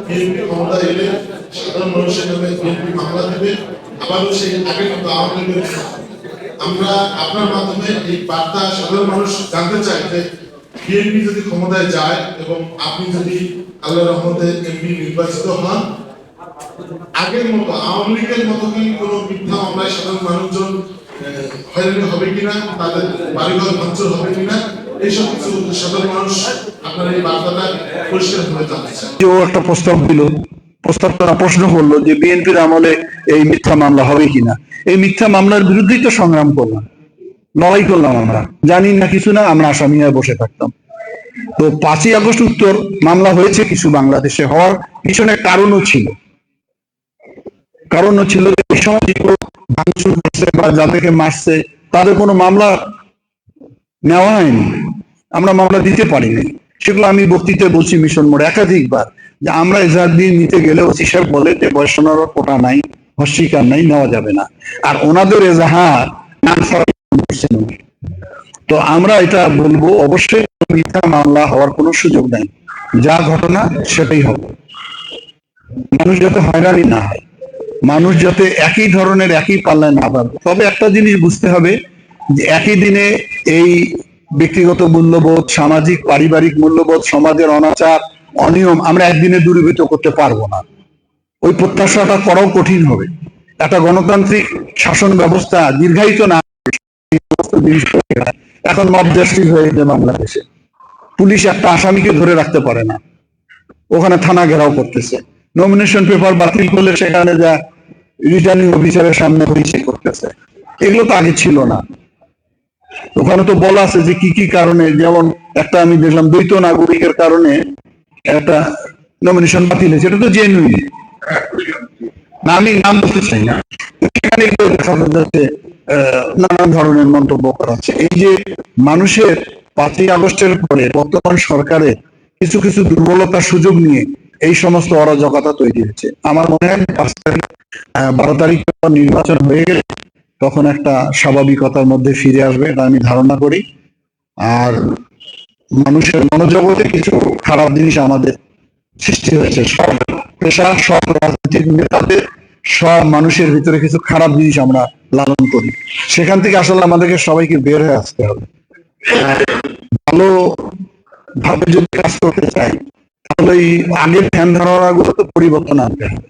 BNP ক্ষমতা এলে সাধারণ মানুষের নামে বিএনপি মামলা দেবে, আবারও সেই আগের মতো আওয়ামী লীগের। আমরা আপনার মাধ্যমে এই বার্তা সাধারণ মানুষ জানতে চাই যে বিএনপি যদি ক্ষমতায় যায় এবং আপনি যদি আল্লাহর রহমতে এমপি নির্বাচিত হন, আগের মতো আওয়ামী লীগের মতো কি কোনো মিথ্যা মামলায় সাধারণ মানুষজন হয়রানি হবে কিনা, তাদের বাড়িঘর ভাঙচুর হবে কিনা, এইসব কিছু সাধারণ মানুষ আপনার এই বার্তাটা পরিষ্কার ভাবে জানতে চায়। একটা প্রস্তাব দিল, প্রস্তাবটা প্রশ্ন করলো যে বিএনপির আমলে এই মিথ্যা মামলা হবে কিনা। এই মিথ্যা মামলার বিরুদ্ধেই তো সংগ্রাম করলাম, লড়াই করলাম। আমরা জানি না কিছু না, আমরা আসামি হয়ে বসে থাকতাম। তো 5ই আগস্ট উত্তর মামলা হয়েছে কিছু বাংলাদেশে, হওয়ার পিছনে কারণও ছিল এই সময় ভাঙচুর করছে বা যাদেরকে মারছে তাদের কোনো মামলা নেওয়া হয়নি, আমরা মামলা দিতে পারিনি। সেগুলো আমি বক্তৃতায় বলছি মিশন মোড়ে একাধিকবার, যে আমরা এজাহার দিয়ে নিতে গেলে ওসি সাহেব বলে যে বয়সনার কোটা নাই, হস্বীকার নাই, নেওয়া যাবে না। আর ওনাদের এজাহার তো আমরা এটা বলবো, অবশ্যই মিথ্যা মামলা হওয়ার কোনো সুযোগ নাই। যা ঘটনা সেটাই হবে। মানুষ যাতে হয়রানি না হয়, মানুষ যাতে একই ধরনের একই পাল্লায় না পাবে। তবে একটা জিনিস বুঝতে হবে যে একই দিনে এই ব্যক্তিগত মূল্যবোধ, সামাজিক পারিবারিক মূল্যবোধ, সমাজের অনাচার অনিয়ম আমরা একদিনে দূরীভূত করতে পারবো না। ওই প্রত্যাশাটা করাও কঠিন হবে। একটা গণতান্ত্রিক শাসন ব্যবস্থা দীর্ঘায়িত না, এখন মবজাস্টিস হয়েছে বাংলাদেশে। পুলিশ একটা আসামিকে ধরে রাখতে পারে না, ওখানে থানা ঘেরাও করতেছে। নমিনেশন পেপার বাতিল করলে সেখানে যা রিটার্নিং অফিসারের সামনে হয়েছে করতেছে। এগুলো তো আগে ছিল না। ওখানে তো বলা আছে যে কি কি কারণে, যেমন একটা আমি দেখলাম দ্বৈত নাগরিকের কারণে একটা নমিনেশন বাতিল হয়েছে, এটা তো জেনুইন না, আমি নাম বলতে চাই না। সেখানে দেখা যাচ্ছে নানান ধরনের মন্তব্য করা হচ্ছে। এই যে মানুষের 5ই আগস্টের পরে বর্তমান সরকারের কিছু কিছু দুর্বলতার সুযোগ নিয়ে এই সমস্ত অরাজকতা তৈরি হয়েছে। আমার মনে হয় 5 তারিখ 12 তারিখ নির্বাচন হয়ে গেলে তখন একটা স্বাভাবিকতার মধ্যে ফিরে আসবে, এটা আমি ধারণা করি। আর মানুষের মনোজগতে কিছু খারাপ জিনিস আমাদের সৃষ্টি হয়েছে, সব পেশা, সব রাজনৈতিক নেতাদের, সব মানুষের ভিতরে কিছু খারাপ জিনিস আমরা লালন করি। সেখান থেকে আসলে আমাদেরকে সবাইকে বের হয়ে আসতে হবে। ভালো ভাবে যদি কাজ করতে চাই তাহলে এই আগের ধ্যান ধারণা গুলো তো পরিবর্তন আনতে হবে।